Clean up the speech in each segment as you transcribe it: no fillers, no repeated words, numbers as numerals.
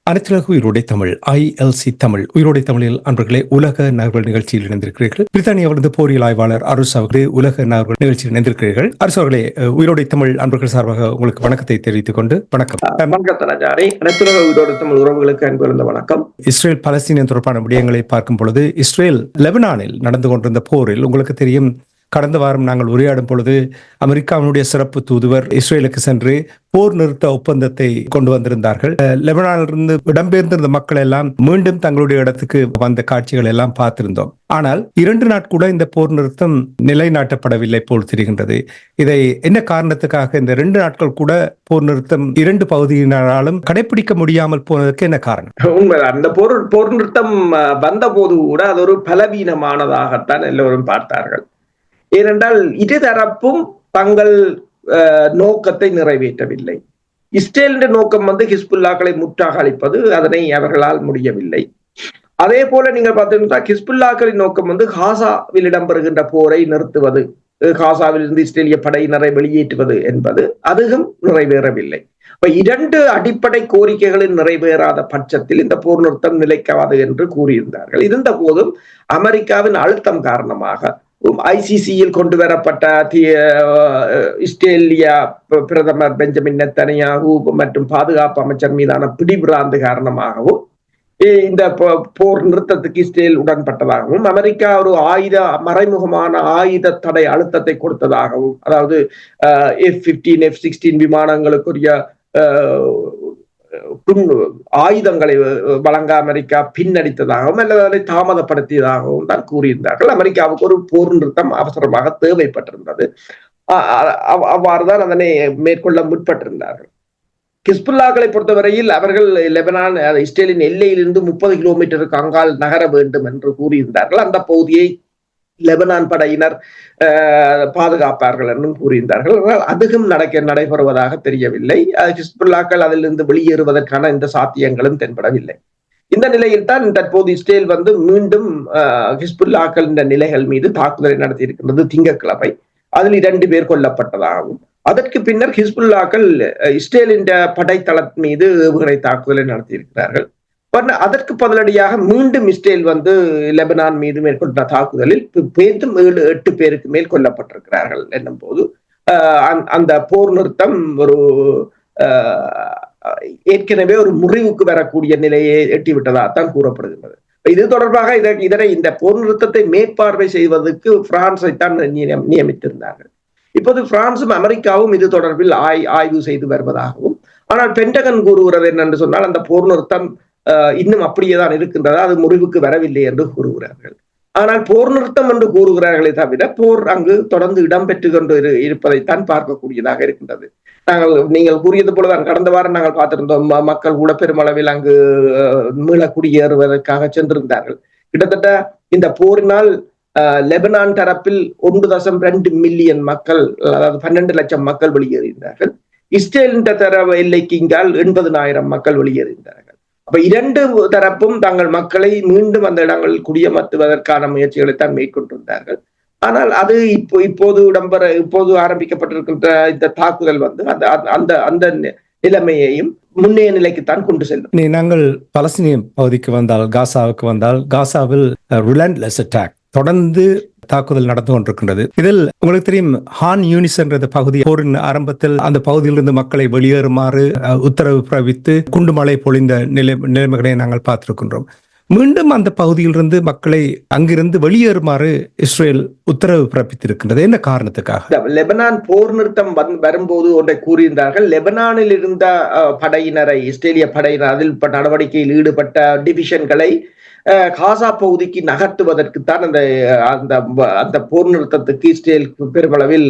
அனைத்துலக உயிரோடை தமிழ் ILC தமிழ் உயிரோடை தமிழில் அன்பர்களே உலக நகர்வுகள் நிகழ்ச்சியில் இணைந்திருக்கிறீர்கள். பிரித்தானியாவிலிருந்து போரியல் ஆய்வாளர் அரசு அவர்களே உலக நகர்வுகள் நிகழ்ச்சியில் இணைந்திருக்கிறீர்கள். அரசு அவர்களே, உயிரோடை தமிழ் அன்பர்கள் சார்பாக உங்களுக்கு வணக்கத்தை தெரிவித்துக் கொண்டு வணக்கம். அனைத்துலக உயிரோடை தமிழ் உறவுகளுக்கு அன்பு வணக்கம். இஸ்ரேல் பலஸ்தீனியன் தொடர்பான விடயங்களை பார்க்கும் பொழுது இஸ்ரேல் லெபனானில் நடந்து கொண்டிருந்த போரில் உங்களுக்கு தெரியும், கடந்த வாரம் நாங்கள் உரையாடும் பொழுது அமெரிக்காவினுடைய சிறப்பு தூதுவர் இஸ்ரேலுக்கு சென்று போர் நிறுத்த ஒப்பந்தத்தை கொண்டு வந்திருந்தார்கள். லெபனானிலிருந்து இடம்பெயர்ந்திருந்த மக்கள் எல்லாம் மீண்டும் தங்களுடைய இடத்துக்கு வந்த காட்சிகள் எல்லாம் பார்த்திருந்தோம். ஆனால் 2 நாட்கள் கூட இந்த போர் நிறுத்தம் நிலைநாட்டப்படவில்லை போல் தெரிகின்றது. இதை என்ன காரணத்துக்காக இந்த 2 நாட்கள் கூட போர் நிறுத்தம் 2 பகுதியினராலும் கடைபிடிக்க முடியாமல் போனதற்கு என்ன காரணம்? உண்மை, அந்த போர் நிறுத்தம் வந்த போது கூட அது ஒரு பலவீனமானதாகத்தான் எல்லோரும் பார்த்தார்கள். ஏனென்றால் இருதரப்பும் தங்கள் நோக்கத்தை நிறைவேற்றவில்லை. இஸ்ரேலின் நோக்கம் ஹிஸ்புல்லாக்களை முற்றாக அழிப்பது, அதனை அவர்களால் முடியவில்லை. அதே போல நீங்கள் பார்த்தீங்கன்னா ஹிஸ்புல்லாக்களின் நோக்கம் காசாவில் இடம்பெறுகின்ற போரை நிறுத்துவது, காசாவில் இருந்து இஸ்ரேலிய படையினரை வெளியேற்றுவது என்பது அதுவும் நிறைவேறவில்லை. இப்ப 2 அடிப்படை கோரிக்கைகளில் நிறைவேறாத பட்சத்தில் இந்த போர் நிறுத்தம் நிலைக்காது என்று கூறியிருந்தார்கள். இருந்த போதும் அமெரிக்காவின் அழுத்தம் காரணமாக ICCயில் கொண்டு வரப்பட்ட இஸ்ரேலிய பிரதமர் பெஞ்சமின் நெத்தனியாகு மற்றும் பாதுகாப்பு அமைச்சர் மீதான பிடிபிராந்து காரணமாகவும் இந்த போர் நிறுத்தத்துக்கு இஸ்ரேல் உடன்பட்டதாகவும் அமெரிக்கா ஒரு மறைமுகமான ஆயுத தடை அழுத்தத்தை கொடுத்ததாகவும், அதாவது F-15 F-16 விமானங்களுக்குரிய ஆயுதங்களை வழங்க அமெரிக்கா பின்னடித்ததாகவும் அல்லது அதை தாமதப்படுத்தியதாகவும் தான் கூறியிருந்தார்கள். அமெரிக்காவுக்கு ஒரு போர் நிறுத்தம் அவசரமாக தேவைப்பட்டிருந்தது. அவ்வாறுதான் அதனை மேற்கொள்ள முற்பட்டிருந்தார்கள். ஹிஸ்புல்லாக்களை பொறுத்தவரையில் அவர்கள் லெபனான் இஸ்ரேலின் எல்லையிலிருந்து 30 கிலோமீட்டருக்கு அங்கால் நகர வேண்டும் என்று கூறியிருந்தார்கள். அந்த பகுதியை லெபனான் படையினர் பாதுகாப்பார்கள் என்றும் கூறியிருந்தார்கள். அதுவும் நடைபெறுவதாக தெரியவில்லை. ஹிஸ்புல்லாக்கள் அதிலிருந்து வெளியேறுவதற்கான இந்த சாத்தியங்களும் தென்படவில்லை. இந்த நிலையில் தான் தற்போது இஸ்ரேல் மீண்டும் ஹிஸ்புல்லாக்கள் இந்த நிலைகள் மீது தாக்குதலை நடத்தி இருக்கின்றது. திங்கட்கிழமை அதில் 2 பேர் கொல்லப்பட்டதாகவும், அதற்கு பின்னர் ஹிஸ்புல்லாக்கள் இஸ்ரேலின் படைத்தள மீது ஏவுகணை தாக்குதலை நடத்தி இருக்கிறார்கள். அதற்கு பதிலடியாக மீண்டும் இஸ்ரேல் லெபனான் மீது மேற்கொண்ட தாக்குதலில் 7-8 பேருக்கு மேல் கொல்லப்பட்டிருக்கிறார்கள் என்னும் போது அந்த போர் நிறுத்தம் ஏற்கனவே ஒரு முறிவுக்கு வரக்கூடிய நிலையை எட்டிவிட்டதாகத்தான் கூறப்படுகின்றது. இது தொடர்பாக இந்த போர் நிறுத்தத்தை மேற்பார்வை செய்வதற்கு பிரான்ஸை தான் நியமித்திருந்தார்கள். இப்போது பிரான்சும் அமெரிக்காவும் இது தொடர்பில் ஆய்வு செய்து வருவதாகவும், ஆனால் பென்டகன் கூறுகிறது என்னென்று சொன்னால் அந்த போர் நிறுத்தம் இன்னும் அப்படியேதான் இருக்கின்றதா, அது முறிவுக்கு வரவில்லை என்று கூறுகிறார்கள். ஆனால் போர் நிறுத்தம் என்று கூறுகிறார்களே தவிர போர் அங்கு தொடர்ந்து இடம்பெற்று கொண்டு இருப்பதைத்தான் பார்க்கக்கூடியதாக இருக்கின்றது. நீங்கள் கூறியது போலதான் கடந்த வாரம் நாங்கள் பார்த்திருந்தோம், மக்கள் கூட பெருமளவில் அங்கு மீள குடியேறுவதற்காக சென்றிருந்தார்கள். கிட்டத்தட்ட இந்த போரினால் லெபனான் தரப்பில் 1.2 மில்லியன் மக்கள், அதாவது 12 லட்சம் மக்கள் வெளியேறியிருந்தார்கள். இஸ்ரேலின் தரப்பு எல்லைக்கு இங்கால் 80,000 மக்கள் வெளியேறியிருந்தார்கள். அப்ப 2 தரப்பும் தங்கள் மக்களை மீண்டும் அந்த இடங்களில் குடியமர்த்துவதற்கான முயற்சிகளைத்தான் மேற்கொண்டிருந்தார்கள். ஆனால் அது இப்போது ஆரம்பிக்கப்பட்டிருக்கின்ற இந்த தாக்குதல் அந்த நிலைமையையும் முன்னைய நிலைக்குத்தான் கொண்டு செல்லும். நாங்கள் பலஸ்தீனிய பகுதிக்கு வந்தால், காசாவுக்கு வந்தால், காசாவில் ரிலன்ட்லெஸ் அட்டாக் தொடர்ந்து தாக்குதல் நடந்து கொண்டிருக்கின்றது. இதில் உங்களுக்கு தெரியும், ஹான் யூனிஸ் என்ற பகுதி போரின் ஆரம்பத்தில் அந்த பகுதியிலிருந்து மக்களை வெளியேறுமாறு உத்தரவு பிறப்பித்து குண்டுமழை பொழிந்த நிலைமைகளை நாங்கள் பார்த்திருக்கின்றோம். மீண்டும் அந்த பகுதியிலிருந்து மக்களை அங்கிருந்து வெளியேறுமாறு இஸ்ரேல் உத்தரவு பிறப்பித்திருக்கின்றது. என்ன காரணத்துக்காக? லெபனான் போர் நிறுத்தம் வரும்போது ஒன்றை கூறியிருந்தார்கள். லெபனானில் இருந்த படையினரை, இஸ்ரேலிய படையினர் அதில் நடவடிக்கையில் ஈடுபட்ட டிவிஷன்களை காசா பகுதிக்கு நகர்த்துவதற்குத்தான் அந்த போர் நிறுத்தத்துக்கு இஸ்ரேல் பெருமளவில்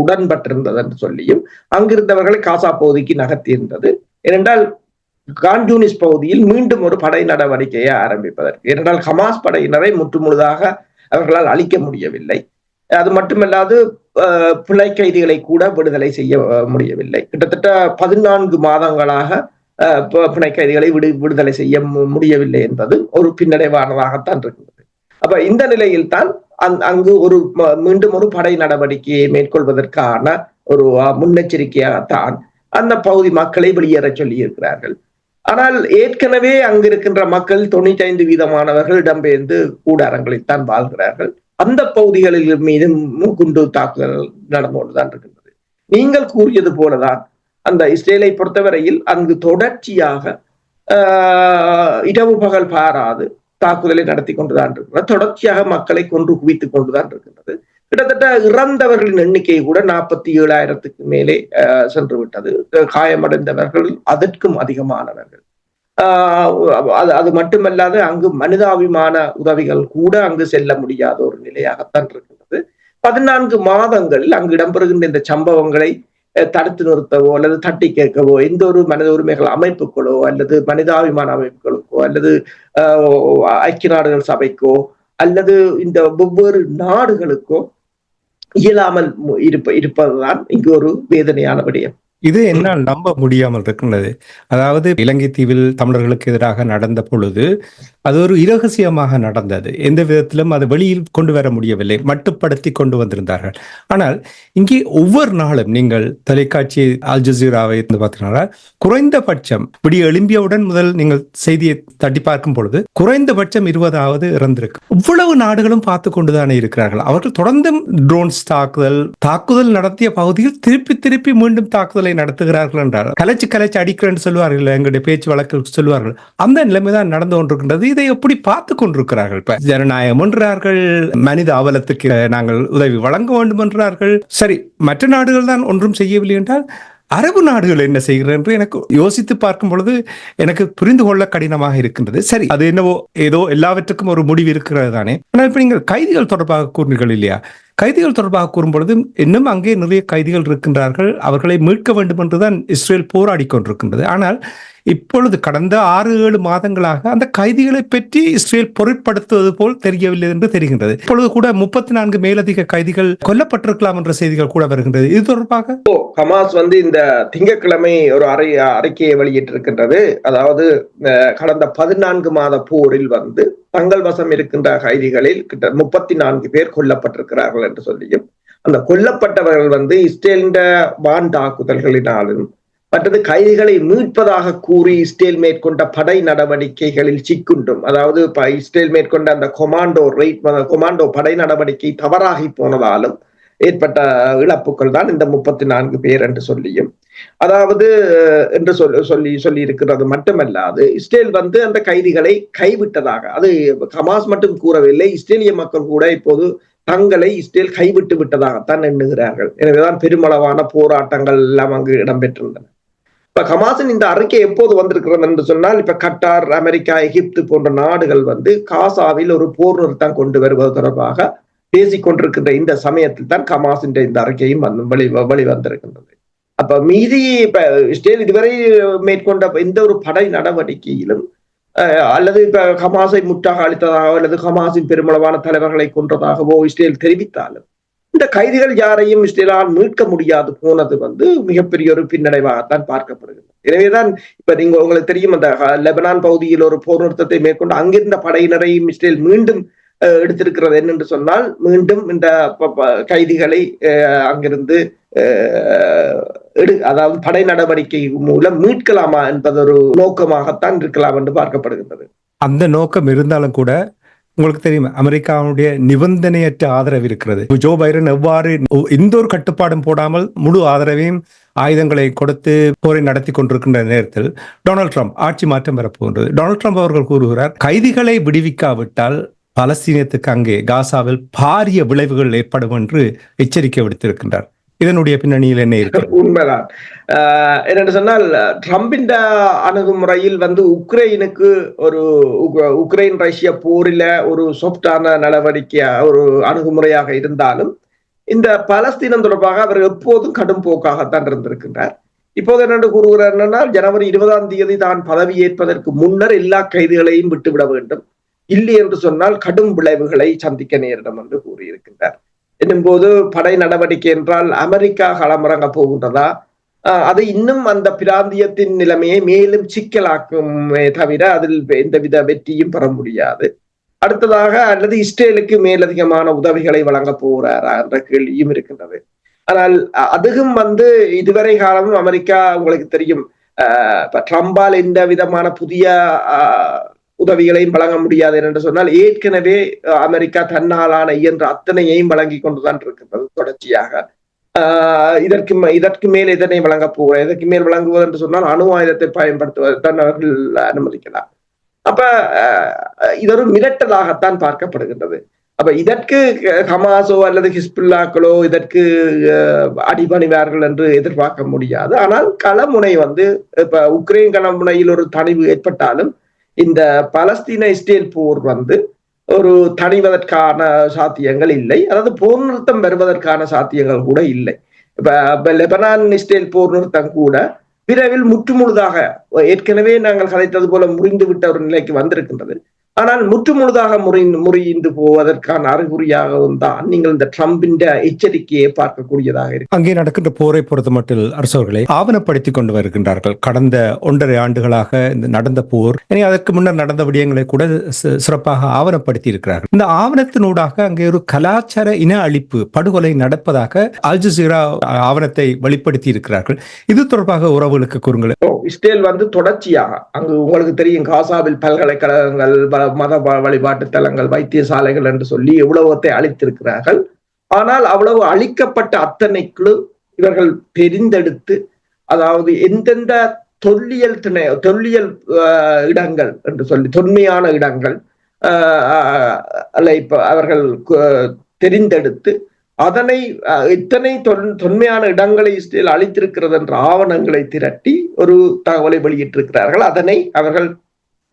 உடன்பட்டிருந்தது என்று சொல்லியும் அங்கிருந்தவர்களை காசா பகுதிக்கு நகர்த்தி இருந்தது. ஏனென்றால் கான்யூனிஸ் பகுதியில் மீண்டும் ஒரு படை நடவடிக்கையை ஆரம்பிப்பதற்கு. ஏனென்றால் ஹமாஸ் படையினரை முற்றுமுழுதாக அவர்களால் அழிக்க முடியவில்லை. அது மட்டுமல்லாது பிழை கைதிகளை கூட விடுதலை செய்ய முடியவில்லை. கிட்டத்தட்ட 14 மாதங்களாக பிணை கைதிகளை விடுதலை செய்ய முடியவில்லை என்பது ஒரு பின்னடைவானதாகத்தான் இருக்கிறது. அப்ப இந்த நிலையில் தான் அங்கு மீண்டும் ஒரு படை நடவடிக்கையை மேற்கொள்வதற்கான ஒரு முன்னெச்சரிக்கையாகத்தான் அந்த பகுதி மக்களை வெளியேற சொல்லி இருக்கிறார்கள். ஆனால் ஏற்கனவே அங்கு இருக்கின்ற மக்கள் 95% இடம்பெயர்ந்து கூடாரங்களில் தான் வாழ்கிறார்கள். அந்த பகுதிகளில் மீது குண்டு தாக்குதல் நடந்து கொண்டுதான் இருக்கின்றது. நீங்கள் கூறியது போலதான் அந்த இஸ்ரேலை பொறுத்தவரையில் அங்கு தொடர்ச்சியாக இரவு பகல் பாராது தாக்குதலை நடத்தி கொண்டுதான் இருக்கிறது. தொடர்ச்சியாக மக்களை கொன்று குவித்துக் கொண்டுதான் இருக்கின்றது. கிட்டத்தட்ட இறந்தவர்களின் எண்ணிக்கை கூட 47,000க்கு மேலே சென்று விட்டது. காயமடைந்தவர்கள் அதற்கும் அதிகமானவர்கள். அது மட்டுமல்லாது அங்கு மனிதாபிமான உதவிகள் கூட அங்கு செல்ல முடியாத ஒரு நிலையாகத்தான் இருக்கின்றது. 14 மாதங்களில் அங்கு இடம்பெறுகின்ற இந்த சம்பவங்களை தடுத்து நிறுத்தவோ அல்லது தட்டி கேட்கவோ எந்த ஒரு மனித உரிமைகள் அமைப்புகளோ அல்லது மனிதாபிமான அமைப்புகளுக்கோ அல்லது ஐக்கிய நாடுகள் சபைக்கோ அல்லது இந்த வெவ்வேறு நாடுகளுக்கோ இயலாமல் இருப்பதுதான் இங்கு ஒரு வேதனையான விடயம். இது என்னால் நம்ப முடியாமல் இருக்கின்றது. அதாவது இலங்கை தீவில் தமிழர்களுக்கு எதிராக நடந்த பொழுது அது ஒரு இரகசியமாக நடந்தது. எந்த விதத்திலும் அதை வெளியில் கொண்டு வர முடியவில்லை, மட்டுப்படுத்தி கொண்டு வந்திருந்தார்கள். ஆனால் இங்கே ஒவ்வொரு நாளும் நீங்கள் தொலைக்காட்சி அல் ஜசீராவை பார்த்தீங்கன்னா குறைந்தபட்சம் விடிய எழும்பியவுடன் முதல் நீங்கள் செய்தியை தட்டி பார்க்கும் பொழுது குறைந்தபட்சம் 20 இறந்திருக்கு. இவ்வளவு நாடுகளும் பார்த்து கொண்டுதானே இருக்கிறார்கள். அவர்கள் தொடர்ந்து ட்ரோன்ஸ் தாக்குதல் நடத்திய பகுதியில் திருப்பி மீண்டும் தாக்குதலை நடத்துகிறார்கள் என்றார். கலைச்சு அடிக்கிறேன்னு சொல்லுவார்கள், எங்களுடைய பேச்சு வழக்கில் சொல்லுவார்கள். அந்த நிலைமைதான் நடந்து கொண்டிருக்கின்றது. இதை எப்படி பார்த்து கொண்டிருக்கிறார்கள்? இப்ப ஜனநாயகம் என்றார்கள், மனித அவலத்துக்கு நாங்கள் உதவி வழங்க வேண்டும் என்றார்கள். சரி, மற்ற நாடுகள் தான் ஒன்றும் செய்யவில்லை என்றால் அரபு நாடுகள் என்ன செய்கிறது என்று எனக்கு யோசித்து பார்க்கும் பொழுது எனக்கு புரிந்து கொள்ள கடினமாக இருக்கின்றது. சரி, அது என்னவோ ஏதோ எல்லாவற்றுக்கும் ஒரு முடிவு இருக்கிறது தானே. ஆனால் இப்ப நீங்கள் கைதிகள் தொடர்பாக கூறினீர்கள் இல்லையா? கைதிகள் தொடர்பாக கூறும்பொழுது இன்னும் அங்கே நிறைய கைதிகள் இருக்கின்றார்கள். அவர்களை மீட்க வேண்டும் என்றுதான் இஸ்ரேல் போராடி கொண்டிருக்கின்றது. ஆனால் இப்பொழுது கடந்த 6-7 மாதங்களாக அந்த கைதிகளை பற்றி இஸ்ரேல் பொருட்படுத்துவது போல் தெரியவில்லை என்று தெரிகின்றது. இப்பொழுது கூட 34 மேலதிக கைதிகள் கொல்லப்பட்டிருக்கலாம் என்ற செய்திகள் கூட வருகின்றது. இது தொடர்பாக ஹமாஸ் இந்த திங்கட்கிழமை ஒரு அறிக்கையை வெளியிட்டிருக்கின்றது. அதாவது கடந்த 14 மாத போரில் தங்கள் வசம் இருக்கின்ற கைதிகளில் 34 பேர் கொல்லப்பட்டிருக்கிறார்கள் என்று சொல்லியும், அந்த கொல்லப்பட்டவர்கள் இஸ்ரேலின் வான் தாக்குதல்களினாலும் மற்றது கைதிகளை மீட்பதாக கூறி இஸ்ரேல் மேற்கொண்ட படை நடவடிக்கைகளில் சிக்குண்டும், அதாவது இஸ்ரேல் மேற்கொண்ட அந்த கொமாண்டோ படை நடவடிக்கை தவறாகி போனதாலும் ஏற்பட்ட இழப்புகள் தான் இந்த 34 பேர் என்று சொல்லியும், அதாவது என்று சொல்லி இருக்கிறது மட்டுமல்லாது இஸ்ரேல் அந்த கைதிகளை கைவிட்டதாக, அது ஹமாஸ் மட்டும் கூறவில்லை, இஸ்ரேலிய மக்கள் கூட இப்போது தங்களை இஸ்ரேல் கைவிட்டு விட்டதாகத்தான் எண்ணுகிறார்கள். எனவேதான் பெருமளவான போராட்டங்கள் எல்லாம் அங்கு இடம்பெற்றிருந்தன. இப்ப ஹமாஸின் இந்த அறிக்கை எப்போது வந்திருக்கிறது என்று சொன்னால், இப்ப கட்டார், அமெரிக்கா, எகிப்து போன்ற நாடுகள் காசாவில் ஒரு போர் நிறுத்தம் கொண்டு வருவது தொடர்பாக பேசிக் கொண்டிருக்கின்ற இந்த சமயத்தில் தான் ஹமாஸின் இந்த அறிக்கையும் வெளிவந்திருக்கின்றது. அப்ப மீதி இப்ப இஸ்ரேல் இதுவரை மேற்கொண்ட எந்த ஒரு படை நடவடிக்கையிலும் அல்லது இப்ப ஹமாஸை முற்றாக அளித்ததாகவோ அல்லது ஹமாஸின் பெருமளவான தலைவர்களை கொன்றதாகவோ இஸ்ரேல் தெரிவித்தாலும் இந்த கைதிகள் யாரையும் இஸ்ரேலால் மீட்க முடியாது போனது மிகப்பெரிய ஒரு பின்னடைவாகத்தான் பார்க்கப்படுகிறது. எனவேதான் இப்ப உங்களுக்கு தெரியும், அந்த லெபனான் பகுதியில் ஒரு போர் நிறுத்தத்தை மேற்கொண்டு அங்கிருந்த படையினரையும் இஸ்ரேல் மீண்டும் எடுத்திருக்கிறது. என்னென்று சொன்னால், மீண்டும் இந்த கைதிகளை அங்கிருந்து அதாவது படை நடவடிக்கை மூலம் மீட்கலாமா என்பது ஒரு நோக்கமாகத்தான் இருக்கலாம் என்று பார்க்கப்படுகின்றது. அந்த நோக்கம் இருந்தாலும் கூட உங்களுக்கு தெரியும், அமெரிக்காவுடைய நிபந்தனையற்ற ஆதரவு இருக்கிறது. ஜோ பைடன் எவ்வாறு எந்த ஒரு கட்டுப்பாடும் போடாமல் முழு ஆதரவையும் ஆயுதங்களை கொடுத்து போரை நடத்தி கொண்டிருக்கின்ற நேரத்தில் டொனால்ட் ட்ரம்ப் ஆட்சி மாற்றம் வரப்போகின்றது. டொனால்ட் ட்ரம்ப் அவர்கள் கூறுகிறார், கைதிகளை விடுவிக்காவிட்டால் பலஸ்தீனத்துக்கு அங்கே காசாவில் பாரிய விளைவுகள் ஏற்படும் என்று எச்சரிக்கை விடுத்திருக்கின்றார். இதனுடைய பின்னணியில் என்ன இருக்கு? உண்மைதான். என்னென்று சொன்னால், ட்ரம்பின் அணுகுமுறையில் உக்ரைனுக்கு ஒரு உக்ரைன் ரஷ்ய போரில ஒரு சாஃப்டான நடவடிக்கை ஒரு அணுகுமுறையாக இருந்தாலும் இந்த பலஸ்தீனம் தொடர்பாக அவர் எப்போதும் கடும் போக்காகத்தான் இருந்திருக்கின்றார். இப்போது என்னென்று கூறுகிறார் என்னன்னா, ஜனவரி 20ஆம் தேதி தான் பதவி ஏற்பதற்கு முன்னர் எல்லா கைதிகளையும் விட்டுவிட வேண்டும், இல்லை என்று சொன்னால் கடும் விளைவுகளை சந்திக்க நேரிடும் என்று கூறியிருக்கின்றார். என்னும்போது படை நடவடிக்கை என்றால் அமெரிக்கா களமிறங்க போகின்றதா, அது இன்னும் அந்த பிராந்தியத்தின் நிலைமையை மேலும் சிக்கலாக்குமே தவிர அதில் எந்தவித வெற்றியும் பெற முடியாது. அடுத்ததாக அல்லது இஸ்ரேலுக்கு மேலதிகமான உதவிகளை வழங்க போகிறாரா என்ற கேள்வியும் இருக்கின்றது. ஆனால் அதுவும் இதுவரை காலமும் அமெரிக்கா உங்களுக்கு தெரியும், ட்ரம்பால் எந்த விதமான புதிய உதவிகளையும் வழங்க முடியாது என்று சொன்னால் ஏற்கனவே அமெரிக்கா தன்னாலான இயன்ற அத்தனையையும் வழங்கி கொண்டுதான் இருக்கின்றது தொடர்ச்சியாக. இதற்கு மேல் இதனை வழங்க போகிற, இதற்கு மேல் வழங்குவது என்று சொன்னால் அணு ஆயுதத்தை பயன்படுத்துவதைத்தான் அவர்கள் அனுமதிக்கலாம். அப்ப இது ஒரு மிரட்டலாகத்தான் பார்க்கப்படுகின்றது. அப்ப இதற்கு ஹமாஸோ அல்லது ஹிஸ்புல்லாக்களோ இதற்கு அடிபணிவார்கள் என்று எதிர்பார்க்க முடியாது. ஆனால் களமுனை இப்ப உக்ரைன் களமுனையில் ஒரு தணிவு ஏற்பட்டாலும் இந்த பலஸ்தீன இஸ்ரேல் போர் ஒரு தணிவதற்கான சாத்தியங்கள் இல்லை, அதாவது போர் நிறுத்தம் வருவதற்கான சாத்தியங்கள் கூட இல்லை. இப்ப லெபனான் இஸ்ரேல் போர் நிறுத்தம் கூட விரைவில் முற்றுமுழுதாக, ஏற்கனவே நாங்கள் கதைத்தது போல முறிந்து விட்ட ஒரு நிலைக்கு வந்திருக்கின்றது. ஆனால் முற்றுமுழுதாக முறிந்து போவதற்கான அறிகுறியாகவும் தான் நீங்கள் இந்த ட்ரம்பின் எச்சரிக்கையை பார்க்கக்கூடியதாக இருக்கு. அங்கே நடக்கின்ற போரை பொறுத்த மட்டும் அரசவர்களை ஆவணப்படுத்தி கொண்டு வருகின்றார்கள். கடந்த 1.5 ஆண்டுகளாக இந்த நடந்த போர், அதற்கு முன்னர் நடந்த விடயங்களை கூட சிறப்பாக ஆவணப்படுத்தி இருக்கிறார்கள். இந்த ஆவணத்தினூடாக அங்கே ஒரு கலாச்சார இன அழிப்பு படுகொலை நடப்பதாக அல் ஜசீரா ஆவணத்தை வெளிப்படுத்தி இருக்கிறார்கள். இது தொடர்பாக உறவுகளுக்கு கூறுங்கள். இஸ்ரேல் தொடர்ச்சியாக அங்கு உங்களுக்கு தெரியும், காசாவில் பல்கலைக்கழகங்கள், மத வழிபாட்டு தலங்கள், வைத்தியசாலைகள் என்று சொல்லி எவ்வளவத்தை அழித்திருக்கிறார்கள். ஆனால் அவ்வளவு அழிக்கப்பட்ட அத்தனைக்குள்ளும் இவர்கள் தெரிந்தெடுத்து, அதாவது எந்தெந்த தொல்லியல் இடங்கள் என்று சொல்லி தொன்மையான இடங்கள் அவர்கள் தெரிந்தெடுத்து அதனை இத்தனை தொன்மையான இடங்களை இஸ்ரேல் அளித்திருக்கிறது என்ற ஆவணங்களை திரட்டி ஒரு தகவலை வெளியிட்டிருக்கிறார்கள். அதனை அவர்கள்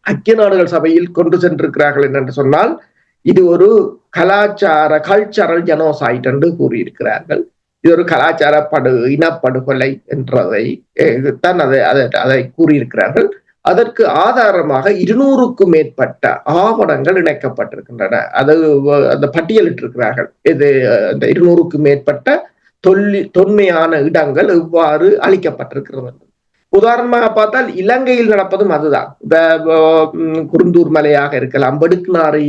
ஐக்கிய நாடுகள் சபையில் கொண்டு சென்றிருக்கிறார்கள் என்று சொன்னால் இது ஒரு கல்ச்சரல் ஜெனோசைட் என்று கூறியிருக்கிறார்கள். இது ஒரு கலாச்சார இனப்படுகொலை என்றதை தான் அதை கூறியிருக்கிறார்கள். அதற்கு ஆதாரமாக 200க்கும் மேற்பட்ட ஆவணங்கள் இணைக்கப்பட்டிருக்கின்றன. அந்த பட்டியலிட்டிருக்கிறார்கள். இது அந்த 200க்கும் மேற்பட்ட தொன்மையான இடங்கள் எவ்வாறு அளிக்கப்பட்டிருக்கிறது. உதாரணமாக பார்த்தால் இலங்கையில் நடப்பதும் அதுதான். குருந்தூர் மலையாக இருக்கலாம், வடுக்குநாரி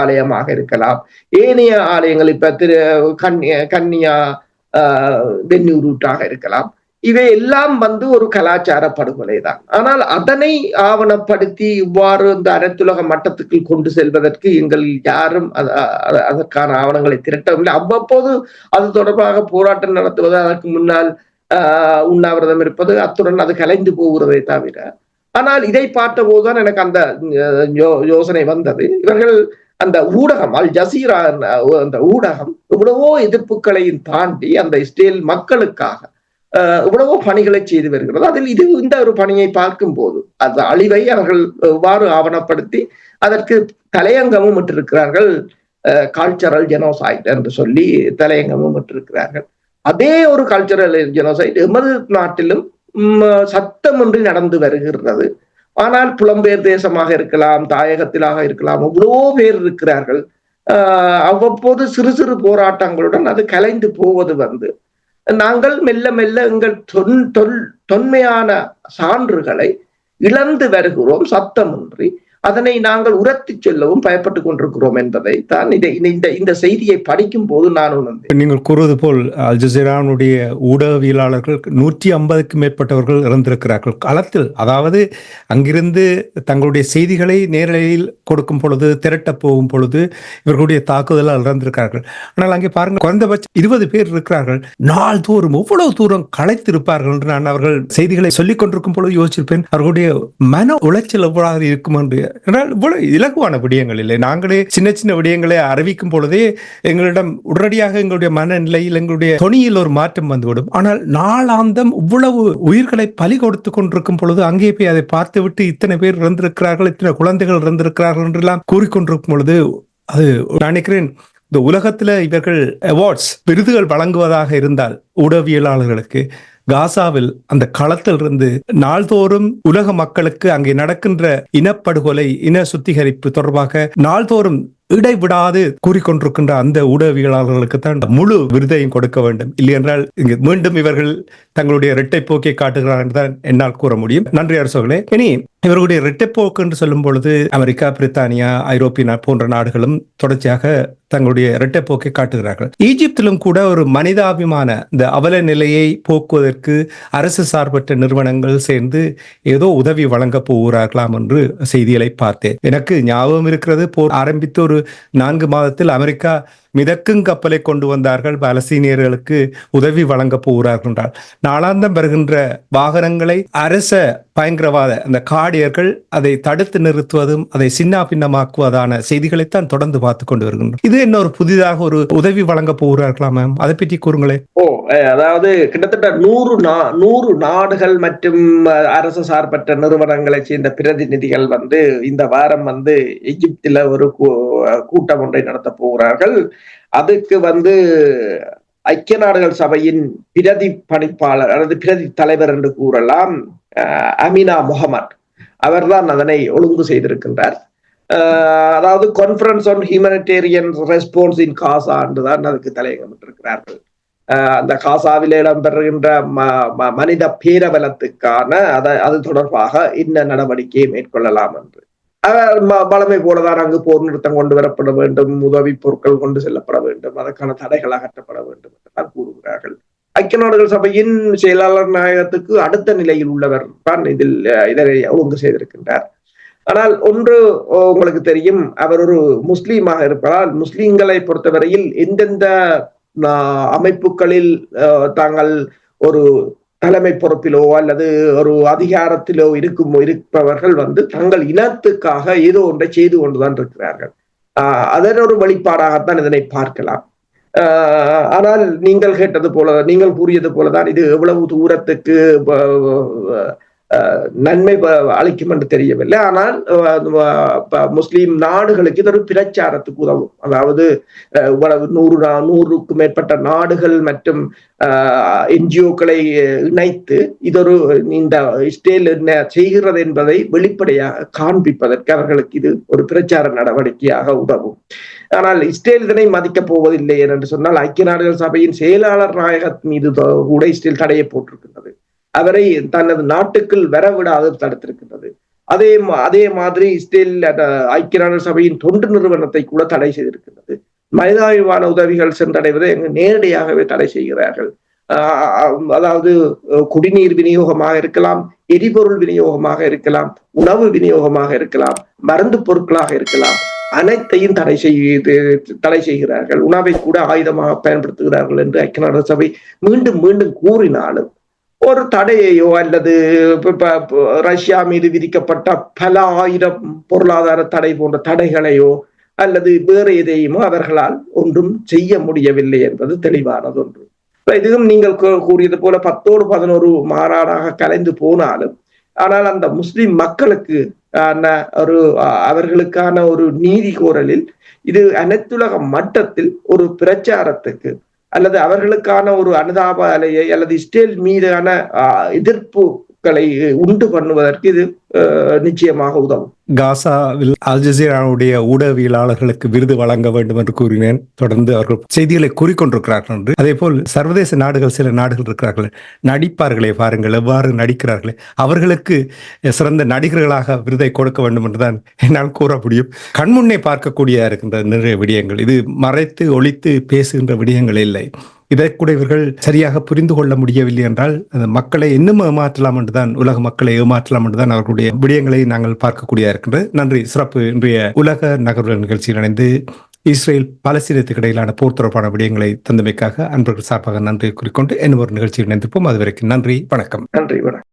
ஆலயமாக இருக்கலாம், ஏனைய ஆலயங்கள் இப்ப கன்னியா வெண்ணூரூட்டாக இருக்கலாம். இவை எல்லாம் ஒரு கலாச்சார படுகொலை தான். ஆனால் அதனை ஆவணப்படுத்தி இவ்வாறு இந்த அனைத்துலக மட்டத்துக்கு கொண்டு செல்வதற்கு எங்கள் யாரும் அதற்கான ஆவணங்களை திரட்டவில்லை. அவ்வப்போது அது தொடர்பாக போராட்டம் நடத்துவது, அதற்கு முன்னால் உண்ணாவிரதம் இருப்பது, அத்துடன் அது கலைந்து போகிறதை தவிர. ஆனால் இதை பார்த்த போதுதான் எனக்கு அந்த யோசனை வந்தது. இவர்கள் அந்த ஊடகம் அல் ஜசீரா அந்த ஊடகம் எவ்வளவோ எதிர்ப்புகளையும் தாண்டி அந்த இஸ்ரேல் மக்களுக்காக எவ்வளவோ பணிகளை செய்து வருகிறது. அதில் இந்த ஒரு பணியை பார்க்கும் போது அந்த அழிவை அவர்கள் எவ்வாறு ஆவணப்படுத்தி அதற்கு தலையங்கமும் விட்டிருக்கிறார்கள். கல்ச்சரல் ஜெனோசைட் என்று சொல்லி தலையங்கமும் விட்டிருக்கிறார்கள். அதே ஒரு கல்ச்சரல் ஜெனோசைட் எமது நாட்டிலும் சத்தமின்றி நடந்து வருகிறது. ஆனால் புலம்பெயர் தேசமாக இருக்கலாம், தாயகத்திலாக இருக்கலாம், எவ்வளவோ பேர் இருக்கிறார்கள். அவ்வப்போது சிறு சிறு போராட்டங்களுடன் அது கலைந்து போவது நாங்கள் மெல்ல மெல்ல எங்கள் தொன்மையான சான்றுகளை இழந்து வருகிறோம். சத்தமின்றி அதனை நாங்கள் உரத்தி செல்லவும் பயப்பட்டுக் கொண்டிருக்கிறோம் என்பதை தான் இந்த செய்தியை படிக்கும் போது நான் உணர்ந்தேன். நீங்கள் கூறுவது போல் அல் ஜசீராவுடைய ஊடகவியலாளர்கள் 150க்கும் மேற்பட்டவர்கள் இறந்திருக்கிறார்கள் களத்தில். அதாவது அங்கிருந்து தங்களுடைய செய்திகளை நேரலையில் கொடுக்கும் பொழுது, திரட்ட போகும் பொழுது இவர்களுடைய தாக்குதலால் இறந்திருக்கிறார்கள். ஆனால் அங்கே பாருங்கள், குறைந்தபட்சம் 20 பேர் இருக்கிறார்கள். நாள்தோறும் எவ்வளவு தூரம் களைத்திருப்பார்கள் என்று நான் அவர்கள் செய்திகளை சொல்லிக் கொண்டிருக்கும் பொழுது யோசிச்சிருப்பேன். அவர்களுடைய மன உளைச்சல் எவ்வளவு இருக்கும் என்று. என்றால் இவ்வளவு இலகுவான விடயங்கள் இல்லை. நாங்களே சின்ன சின்ன விடயங்களை அறிவிக்கும் பொழுதே எங்களிடம் உடனடியாக எங்களுடைய மனநிலையில், எங்களுடைய தொனியில் ஒரு மாற்றம் வந்துவிடும். ஆனால் நாளாந்தம் இவ்வளவு உயிர்களை பலி கொடுத்து கொண்டிருக்கும் பொழுது அங்கே போய் அதை பார்த்துவிட்டு இத்தனை பேர் இறந்திருக்கிறார்கள், இத்தனை குழந்தைகள் இறந்திருக்கிறார்கள் என்றெல்லாம் கூறிக்கொண்டிருக்கும் பொழுது அது நினைக்கிறேன், இந்த உலகத்துல இவர்கள் அவார்ட்ஸ் விருதுகள் வழங்குவதாக இருந்தால் ஊடகவியலாளர்களுக்கு காசாவில் அந்த களத்திலிருந்து நாள்தோறும் உலக மக்களுக்கு அங்கே நடக்கின்ற இனப்படுகொலை, இன சுத்திகரிப்பு தொடர்பாக நாள்தோறும் இடைவிடாது கூறிக்கொண்டிருக்கின்ற அந்த ஊடகவியலாளர்களுக்கு தான் முழு விருதையும் கொடுக்க வேண்டும். இல்லை என்றால் இங்கு மீண்டும் இவர்கள் தங்களுடைய இரட்டை போக்கை காட்டுகிறார் என்றுதான் என்னால் கூற முடியும். நன்றி அரசர்களே. இனி இவர்களுடைய இரட்டை போக்கு என்று சொல்லும் பொழுது அமெரிக்கா, பிரித்தானியா, ஐரோப்பிய போன்ற நாடுகளும் தொடர்ச்சியாக தங்களுடைய இரட்டை போக்கை காட்டுகிறார்கள். ஈஜிப்திலும் கூட ஒரு மனிதாபிமான இந்த அவல நிலையை போக்குவதற்கு அரசு சார்பற்ற நிறுவனங்கள் சேர்ந்து ஏதோ உதவி வழங்க போகிறார்களாம் என்று செய்திகளை பார்த்தேன். எனக்கு ஞாபகம் இருக்கிறது, போர் ஆரம்பித்து ஒரு 4 மாதத்தில் அமெரிக்கா மிதக்கும் கப்பலை கொண்டு வந்தார்கள், பாலஸ்தீனியர்களுக்கு உதவி வழங்க போகிறார்கள் என்றால் நாளாந்தம் வருகின்ற வாகனங்களை அரச பயங்கரவாத அந்த காடியர்கள் அதை தடுத்து நிறுத்துவதும் அதை சின்ன பின்னமாக்குவதான செய்திகளைத்தான் தொடர்ந்து பார்த்து கொண்டு வருகின்றோம். இது இன்னொரு புதிதாக ஒரு உதவி வழங்க போகிறார்களா மேம்? அதை பற்றி கூறுங்களேன். அதாவது கிட்டத்தட்ட 100 நாடுகள் மற்றும் அரசு சார்பற்ற நிறுவனங்களை சேர்ந்த பிரதிநிதிகள் இந்த வாரம் எகிப்தில ஒரு கூட்டம் ஒன்றை நடத்த போகிறார்கள். அதுக்கு ஐக்கிய நாடுகள் சபையின் பிரதி பணிப்பாளர் அல்லது பிரதி தலைவர் என்று கூறலாம், அமினா முகமது அவர்தான் அதனை ஒழுங்கு செய்திருக்கின்றார். அதாவது கான்ஃபரன்ஸ் ஆன் ஹியூமனிடேரியன் ரெஸ்பான்ஸ் இன் காசா என்றுதான் அதுக்கு தலையங்கமிட்டிருக்கிறார்கள். அந்த காசாவில் இடம்பெறுகின்ற மனித பேரவலத்துக்கான அது தொடர்பாக என்ன நடவடிக்கையை மேற்கொள்ளலாம் என்று. பலமை போலதான் அங்கு போர் நிறுத்தம் கொண்டு வரப்பட வேண்டும், உதவி பொருட்கள் கொண்டு செல்லப்பட வேண்டும், அதற்கான தடைகள் அகற்றப்பட வேண்டும் என்றுதான் கூறுகிறார்கள். ஐக்கிய நாடுகள் சபையின் செயலாளர் நாயகத்துக்கு அடுத்த நிலையில் உள்ளவர் தான் இதனை ஒழுங்கு செய்திருக்கின்றார். ஆனால் ஒன்று உங்களுக்கு தெரியும், அவர் ஒரு முஸ்லீமாக இருப்பதால் முஸ்லீம்களை பொறுத்தவரையில் எந்தெந்த அமைப்புகளில் தாங்கள் ஒரு தலைமை பொறுப்பிலோ அல்லது ஒரு அதிகாரத்திலோ இருப்பவர்கள் தங்கள் இனத்துக்காக ஏதோ ஒன்றை செய்து கொண்டுதான் இருக்கிறார்கள். அதன் ஒரு வெளிப்பாடாகத்தான் இதனை பார்க்கலாம். ஆனால் நீங்கள் கேட்டது போல, நீங்கள் கூறியது போலதான் இது எவ்வளவு தூரத்துக்கு நன்மை அளிக்கும் என்று தெரியவில்லை. ஆனால் முஸ்லிம் நாடுகளுக்கு இது ஒரு பிரச்சாரத்துக்கு உதவும். அதாவது 100க்கும் மேற்பட்ட நாடுகள் மற்றும் என்ஜிஓக்களை இணைத்து இதொரு இந்த இஸ்ரேல் என்ன செய்கிறது என்பதை வெளிப்படையாக காண்பிப்பதற்கு அவர்களுக்கு இது ஒரு பிரச்சார நடவடிக்கையாக உதவும். ஆனால் இஸ்ரேல் இதனை மதிக்கப் போவதில்லை என்று சொன்னால் ஐக்கிய நாடுகள் சபையின் செயலாளர் நாயகத் மீது கூட இஸ்ரேல் தடையை போட்டிருக்கின்றது. அவரை தனது நாட்டுக்குள் வரவிடாது தடுத்திருக்கின்றது. அதே மாதிரி இஸ்ரேல் ஐக்கிய நாடுகள் சபையின் தொண்டு நிறுவனத்தை கூட தடை செய்திருக்கின்றது. மனிதாபிமான உதவிகள் சென்றடைவதை நேரடியாகவே தடை செய்கிறார்கள். அதாவது குடிநீர் விநியோகமாக இருக்கலாம், எரிபொருள் விநியோகமாக இருக்கலாம், உணவு விநியோகமாக இருக்கலாம், மருந்து பொருட்களாக இருக்கலாம், அனைத்தையும் தடை செய்கிறார்கள். உணவை கூட ஆயுதமாக பயன்படுத்துகிறார்கள் என்று ஐக்கிய நாடுகள் சபை மீண்டும் மீண்டும் கூறினாலும் ஒரு தடையையோ அல்லது ரஷ்யா மீது விதிக்கப்பட்ட பல ஆயிரம் பொருளாதார தடை போன்ற தடைகளையோ அல்லது வேறு எதையுமோ அவர்களால் ஒன்றும் செய்ய முடியவில்லை என்பது தெளிவானது ஒன்று. இதுவும் நீங்கள் கூறியது போல 10ஓடு 11 மாநாடாக கலைந்து போனாலும், ஆனால் அந்த முஸ்லிம் மக்களுக்கு அவர்களுக்கான ஒரு நீதி கோரலில் இது அனைத்துலக மட்டத்தில் ஒரு பிரச்சாரத்துக்கு அல்லது அவர்களுக்கான ஒரு அனுதாப அலையை அல்லது இஸ்ரேல் மீதான எதிர்ப்புகளை உண்டு பண்ணுவதற்கு இது நிச்சயமாக உதவும். காசாவில் அல் ஜசீராவுடைய ஊடகவியலாளர்களுக்கு விருது வழங்க வேண்டும் என்று கூறினேன். தொடர்ந்து அவர்கள் செய்திகளை கூறிக்கொண்டிருக்கிறார்கள் என்று. அதே போல் சர்வதேச நாடுகள், சில நாடுகள் இருக்கிறார்கள், நடிப்பார்களே பாருங்கள் எவ்வாறு நடிக்கிறார்களே, அவர்களுக்கு சிறந்த நடிகர்களாக விருதை கொடுக்க வேண்டும் என்றுதான் என்னால் கூற முடியும். கண்முன்னே பார்க்கக்கூடிய இருக்கின்ற நிறைய விடயங்கள், இது மறைத்து ஒழித்து பேசுகின்ற விடயங்கள் இல்லை. இதை கூட இவர்கள் சரியாக புரிந்து கொள்ள முடியவில்லை என்றால் மக்களை இன்னும் ஏமாற்றலாம் என்றுதான், உலக மக்களை ஏமாற்றலாம் என்றுதான் அவர்களுடைய விடயங்களை நாங்கள் பார்க்கக்கூடிய இருக்கின்றது. நன்றி. சிறப்பு இன்றைய உலக நகர்வு நிகழ்ச்சியில் இணைந்து இஸ்ரேல் பாலஸ்தீனத்துக்கு இடையிலான போர் தொடர்பான விடயங்களை தந்தமைக்காக அன்பர்கள் சார்பாக நன்றி கூறிக்கொண்டு இன்னும் ஒரு நிகழ்ச்சியில் இணைந்திருப்போம். அதுவரைக்கும் நன்றி, வணக்கம். நன்றி, வணக்கம்.